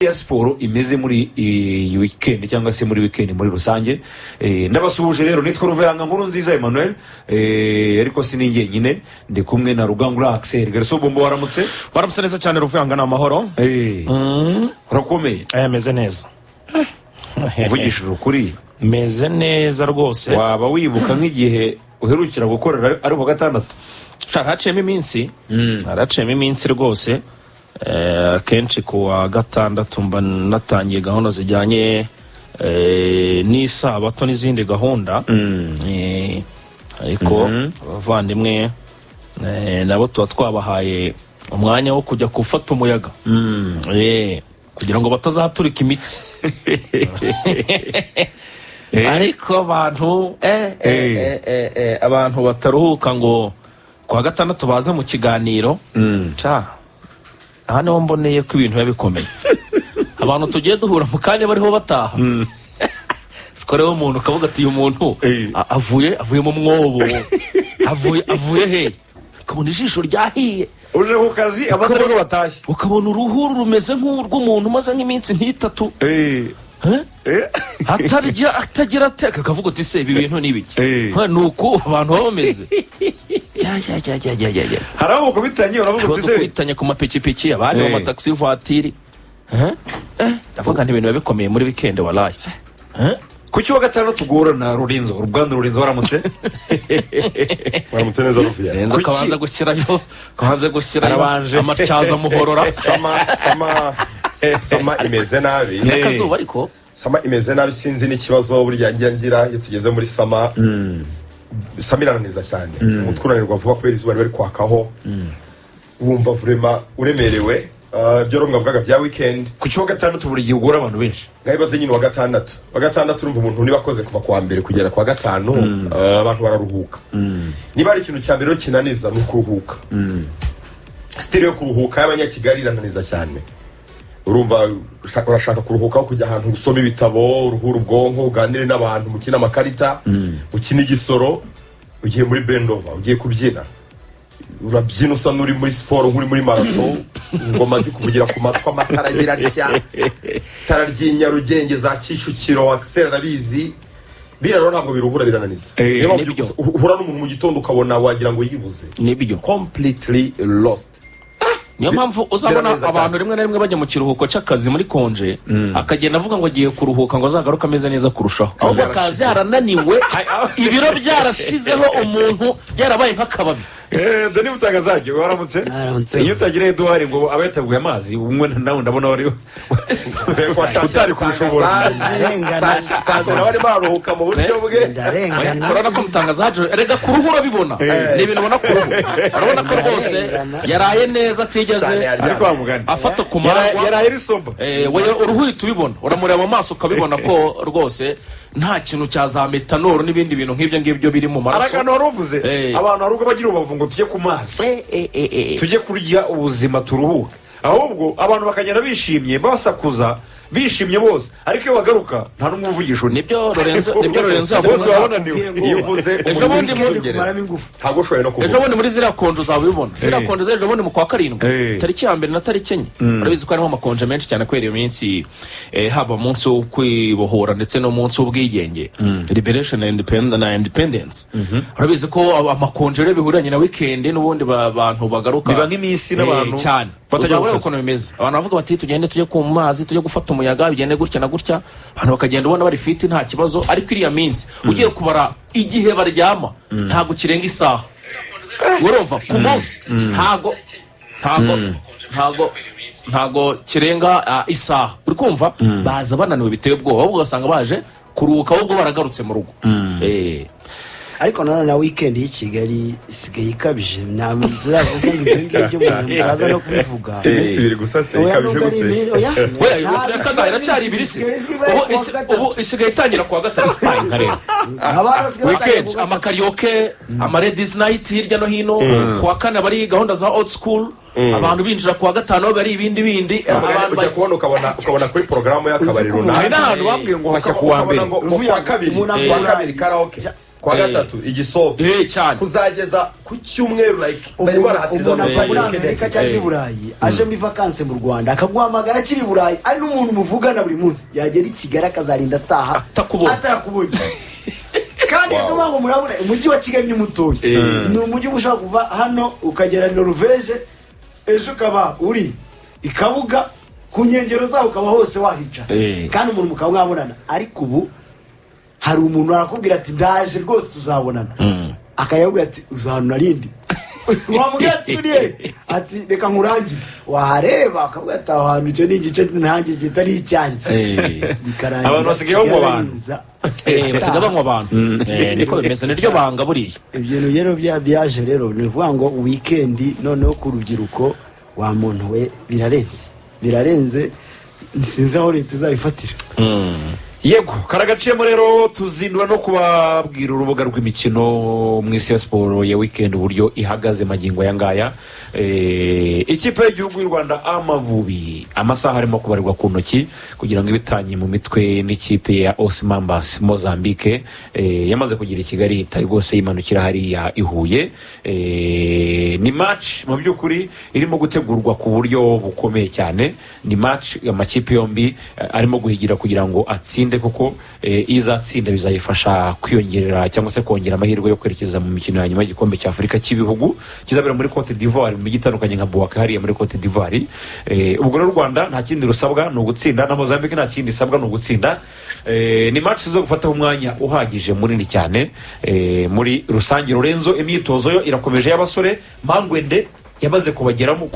ya siporo imeze muri weekend cyangwa se muri weekend muri rusange. Ndabasuhuje rero, nitwa Ruvuyanga nkuru nziza Emmanuel, ariko sininge nyine ndi kumwe na Rugangura Axel. Garso bombo waramutse neza cyane Ruvuyanga na mahoro. Urakomeye? Meze neza. Uvugishije ukuri meze neza rwose. Waba wibuka nk'igihe uherukira gukorera ari ku gatandatu? Haraciyemo iminsi rwose. Kenshi kuwa gatandatu mba natangiye gahunda zijyanye n'isabato n'izindi gahunda. Ariko abavandimwe nabo tuba twabahaye umwanya wo kujya gufata umuyaga kugira ngo batazaturika imitsi. Ariko abantu bataruhuka ngo kuwa gatandatu baze mu kiganiro. Aha niho mboneye ko ibintu biba bikomeye. Abantu tugiye duhura mu kanya bariho bataha. Sikoreho umuntu ukavuga ati uyu muntu avuye mu mwobo. Avuye he? Ukabona ijisho ryahiye. Uje ku kazi abandi rwo batashye. Ukabona uruhuru rumeze nk'urw'umuntu umaze nk'iminsi nk'itatu. Atagira ateka akavuga ati se ibi bintu ni ibiki? Nuko abantu baba bameze. Haraho kubitanye uravuga uti se kubitanye ku mapikipiki abandi mu taxi voiture. Ndavuga nti ibintu bikomeye muri weekend walaye. Kuki wa gatanu tugora na Lorenzo, uruganda Lorenzo waramutse? Waramutse neza Rufia. Lorenzo kabanza gushyirayo amatyaza muhorora. Sama imeze nabi. Akazuba ariko sama imeze nabi, sinzi n'ikibazo burya ngira iyo tugeze muri sama. Samirananiza cyane. Umutwunanirwa vuba kubera izuba bari kwakaho. Wumva vrema uremerewe. Byo rumwavugaga bya weekend. Kuki wa gatanu tuburi gihe ugora abantu benshi? Ngayibaze nyine wa gatandatu urumva umuntu niba akoze kuva kwa mbere kugera kwa gatanu, abantu bararuhuka. Niba ari ikintu cya mbere kinaniza no kuruhuka. Style yo kuruhuka y'abanyakigali irananiza cyane. Urumva urashaka kuruhuka kujya ahantu usoma ibitabo, uruhura ubwonko, uganire n'abantu, mukina amakarita, ukina igisoro, ugiye muri bendova, ugiye kubyina. Urabyina usa n'uri muri siporo nk'uri muri marathon, ngoma zikuvugira ku matwa amatara agira atya, tara ry'inyarugenge za Kicukiro, Axel arabizi. Biraro ntabwo biruhura birananiza. Uhura n'umuntu mu gitondo ukabona wagira ngo yibuze. Nibyo completely lost. Niyo mpamvu uzabona abantu rimwe na rimwe bajya mu kiruhuko cy'akazi muri konje, akagenda avuga ngo agiye kuruhuka ngo azagaruka ameze neza kurushaho. Ahubwo akazi yarananiwe, ibiro byarashizeho umuntu byarabaye nk'akababi. Dani mutangazaje waramutse? Iyo utagira Edouard ngo abetabwe amazi umwe nawe ndabona wari utari kurushobora. Sanzera bari baruhuka mu buryo bwe. Urabona ko mutangazaje rega kuruhura bibona. Ni ibintu ubona kuruhura. Urabona ko rwose yaraye neza atigeze ariko bamugana. Afata ku marwa. Yaraye risomba. Wowe uruhita ubibona. Uramureba mu maso ukabibona ko rwose nta kintu cya za metanol n'ibindi bintu nk'ibyo biri mu maraso. Aragano waruvuze abantu arugo bagira ubavu ngo tujye ku mazi. Tujye kurya ubuzima turuhuka. Ahubwo abantu bakagenda bishimye basakuza bishimye bose, ariko iyo bagaruka nta numwe uvugisha. Nibyo Lorenzo bose babonaniwe. Iyo uvuze ejo bundi kumaramo ingufu ntagoshoye no kuvuga. Ejo bundi muri zira konjo zabibona. Zira konjo zejo bundi mu kwa karindwi tariki ya mbere na tariki enye. Urabizi ko harimo amakonje menshi cyane kwera iyo minsi, haba umunsi wo kwibohora ndetse no munsi w'ubwigenge, liberation and independence. Urabizi ko amakonje rero bihuranye na weekend n'ubundi abantu bagaruka biba nk'iminsi n'abantu cyane. Bazabura uko bimeze. Abantu bavuga bati tugende tujye ku mazi, tujye gufata umuyaga, bigende gutya na gutya, abantu bakagenda ubona bari fit nta kibazo. Ariko iriya minsi ugiye kubara igihe baryama ntago kirenga isaha. Urumva ku munsi ntago kirenga isaha. Uri kumva baza bananiwe biteye ubwoba, ahubwo ugasanga baje kuruhuka ahubwo baragarutse mu rugo. Ariko na weekend y'i Kigali isigaye ikabije. Nzavuga ngo ibyo ngibyo umuntu nzaza no kubivuga. Iminsi ibiri gusa se ikabije gute? Oya iracyari ibiri se. Ubu isigaye itangira kuwa gatatu. Weekend amakaraoke, ladies night hirya no hino. Kuwa kane bari gahunda za old school. Abantu binjira kuwa gatanu bari ibindi abantu bajya kubona ukabona kuri programu y'akabari runaka. Hari n'ahantu bambwiye ngo hashya kuwa mbere. Kuwa kabiri karaoke. kwa gatatu igisope cyane kuzageza ku cyumweru like bari barahatiza muri Amerika cyangwa i Burayi aje muri vacances mu Rwanda akaguhamagara akiri i Burayi ari n'umuntu muvugana buri munsi yagera i Kigali akazarinda ataha atarakubonye kandi tuba ngo murabona umujyi wa Kigali ni mutoya ni umujyi ushaka kuva hano ukagera Norvege ejo ukaba uri ikabuga ku nkengero zaho ukaba hose wahica kandi umuntu mukaba mwabonana ariko ubu hari umuntu arakubwira ati ndaje rwose tuzabonana akayabwira ati uzahana narindi wamubwira ati uriye ati reka nkurangire wahareba akavuga ati aho hantu icyo ni igice ntange kitari icyanjye bikarangira abantu basigaye banywa abantu basigaye banywa abantu niko bimeze niryo banga buriya ibintu rero byaje rero ni ukuvuga ngo weekend noneho ku rubyiruko wa muntu we birarenze sinzi aho leta izabifatira yego karagaciyemo rero tuzindura no kubabwira urubuga rw'imikino mu isi ya siporo ya weekend uburyo ihagaze magingo ya ngaya ikipe y'igihugu y'u Rwanda Amavubi amasaha arimo kubarirwa ku ntoki kugira ngo ibitanye mu mitwe n'ikipe ya usps Mozambique yamaze kugira i Kigali itari rwose yimanukira hariya ihuye ni match mu by'ukuri irimo gutegurwa ku buryo bukomeye cyane ni match amakipe yombi arimo guhigira kugira ngo atsinde kuko izatsinda bizayifasha kwiyongerera cyangwa se kongera amahirwe yo kwerekeza mu mikino ya nyuma y'igikombe cya Afurika cy'ibihugu kizabera muri Cote d'Ivoire mu gitandukanye nka Bouaka hariya muri Cote d'Ivoire ubwo rero Rwanda nta kindi rusabwa no gutsinda na Mozambique nta kindi sabwa no gutsinda ni match zo gufata umwanya uhagije munini cyane muri rusange Lorenzo imyitozo yo irakomeje y'abasore Mangwende yamaze kubageraho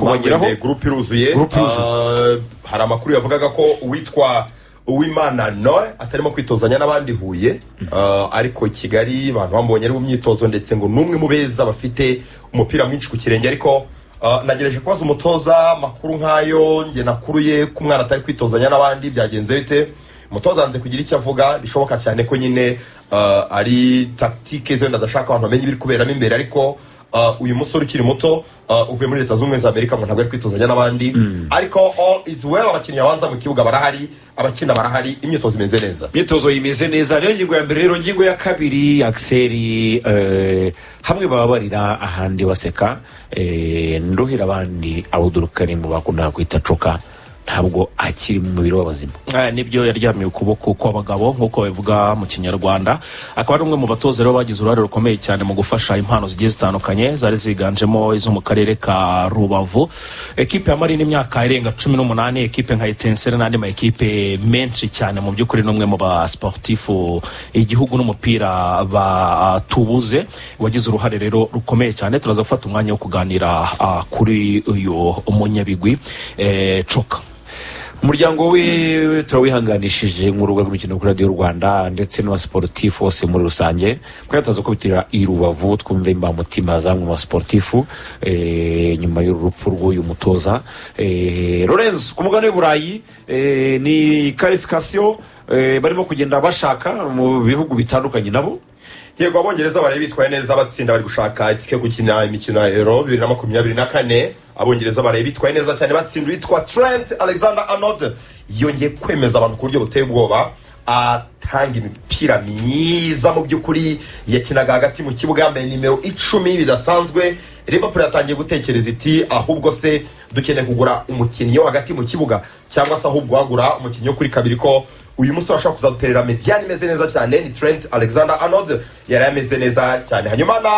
groupe iruzuye hari amakuru yavugaga ko uwitwa Uwimana Noe atarimo kwitozanya n'abandi Huye ariko Kigali abantu bambonye ari mu myitozo ndetse ngo numwe mu beza bafite umupira mwinshi ku kirenge ariko nagerageje kubaza umutoza makuru nkayo nge nakuruye ku mwana atari kwitozanya n'abandi byagenze bite umutoza anze kugira icyo avuga bishoboka cyane ko nyine ari tactique ze ndashaka abantu bamenye biri kuberamo imbere ariko uyu musore ukiri muto uvuye muri Leta z'Ubumwe za Amerika ngo ntabwo ari kwitozanya n'abandi ariko all is well abakinnyi abanza mu kibuga barahari abakina barahari imyitozo imeze neza imyitozo imeze neza niyo ngingo ya mbere rero ngingo ya kabiri Axel hamwe babarira ahandi baseka nduhira abandi abudurukari mu bakunda kwita coka ntabwo akiri mu mubiri w'abazima nibyo yaryamiye ukuboko kw'abagabo nk'uko bivuga mu kinyarwanda akaba ari umwe mu batoza rero bagize uruhare rukomeye cyane mu gufasha impano zigiye zitandukanye zari ziganjemo izo mu karere ka Rubavu ekipe ya Marine imyaka irenga 18 ekipe nka Etensere n'andi ma ekipe menshi cyane mu by'ukuri n'umwe mu ba sportifu igihugu n'umupira batubuze wagize uruhare rero rukomeye cyane turaza gufata umwanya wo kuganira kuri uyu umunyabigwi coka umuryango we turawihanganishije nk'urubuga rw'imikino kuri Radio Rwanda ndetse n'abasportifu bose muri rusange twataza kubitira i Rubavu twumve imbamutima zamwe mu basportifu nyuma y'urupfu rw'uyu mutoza Lorenzo ku mugabane w'Uburayi ni qualification barimo kugenda bashaka mu bihugu bitandukanye nabo yego abongereza bari bitwaye neza batsinda bari gushaka itike gukina imikino ya Euro 2024 abongereza bari bitwaye neza cyane batsinda witwa Trent Alexander-Arnold yongeye kwemeza abantu ku buryo buteye ubwoba atanga imipira myiza mu by'ukuri yakinaga hagati mu kibuga yambaye nimero 10 bidasanzwe Liverpool yatangiye gutekereza iti ahubwo se dukeneye kugura umukinnyi wo hagati mu kibuga cyangwa se ahubwo wagura umukinnyi wo kuri kabiri ko uyu musore ashaka kuzaduterera mediane imeze neza cyane ni Trent Alexander-Arnold yari ameze neza cyane hanyuma na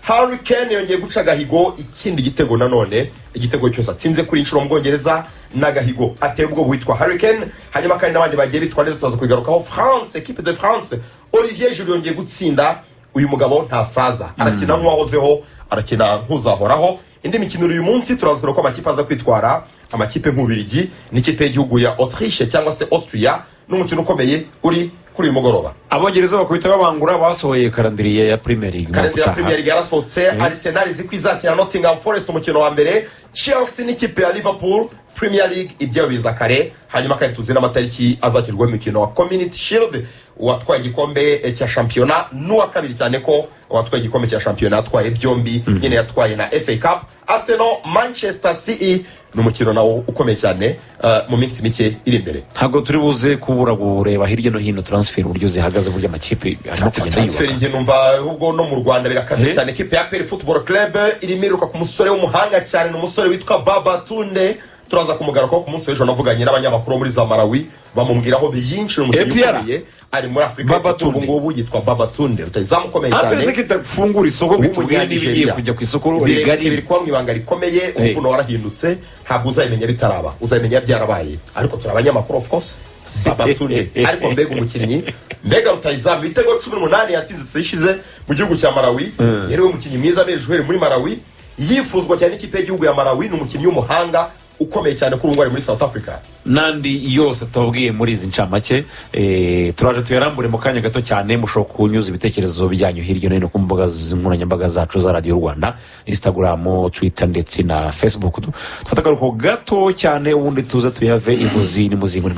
Harry Kane yongeye guca gahigo ikindi gitego nanone igitego cyose atsinze kuri inshuro mu Bwongereza n'agahigo ateye ubwo witwa Harry Kane hanyuma kandi n'abandi bagiye bitwa neza tuzaza kugarukaho France équipe de France Olivier Giroud yongeye gutsinda uyu mugabo ntasaza arakina nk'uwahozeho arakina nk'uzahoraho indi mikino uyu munsi turazukura ko amakipe aza kwitwara amakipe nk'Ubirigi n'ikipe y'igihugu ya Autriche cyangwa se Austria n'umukino ukomeye uri kuri uyu mugoroba abongereza bakubita babangura basohoye kalendriye ya Premier League yarasohotse Arsenal zikwizakira Nottingham Forest umukino wa mbere Chelsea n'ikipe ya Liverpool Premier League ibyo biza kare hanyuma kandi tuzina amatariki azakirwa mu mukino wa Community Shield uwatwaye igikombe cya shampiyona n'uwa kabiri cyane ko uwatwaye igikombe cya shampiyona yatwaye byombi nyine yatwaye na FA Cup. Arsenal Manchester City ni umukino nawo ukomeye cyane mu minsi mike iri imbere. Ntabwo turi buze kubura kureba hirya no hino transfer uburyo zihagaze burya amakipe arimo kugenda transfer nge numva ubwo no mu Rwanda birakaze cyane. Ikipe ya APR Football Club irimo iruka ku musore w'umuhanga cyane, n'umusore witwa Babatunde. Turaza kumugaruka ku munsi w'ejo navuganye n'abanyamakuru muri za Malawi bamubwiraho byinshi mu gihe ari muri Afrika. Ubu ngubu yitwa Babatunde, utazamukomeye cyane. Apeze kitafungura isoko bitubwiye nibigiye kujya ku isoko rigari biri kwa mwibanga rikomeye. Umvuno warahindutse, ntabwo uzayimenya bitaraba, uzayimenya byarabaye. Ariko turi abanyamakuru of course. Babatunde ariko mbega umukinnyi, mbega rutayizamu ibitego 18 yatsinze ishize mu gihugu cya Malawi. Yari umukinnyi mwiza meje muri Malawi, yifuzwa cyane ikipe y'igihugu ya Malawi. N'umukinnyi w'umuhanga ukomeye cyane kuri ngwari muri South Africa. Nandi yose tubwiye muri izi ncamake turaje tuyarambure mu kanya gato cyane. Mushobora kunyuza ibitekerezo bijyanyu hirya no hino ku mbuga nkoranyambaga zacu za Radio Rwanda, Instagram, Twitter ndetse na Facebook. Twatakaruko gato cyane ubundi tuze tuyave imuzi ni muzingo ni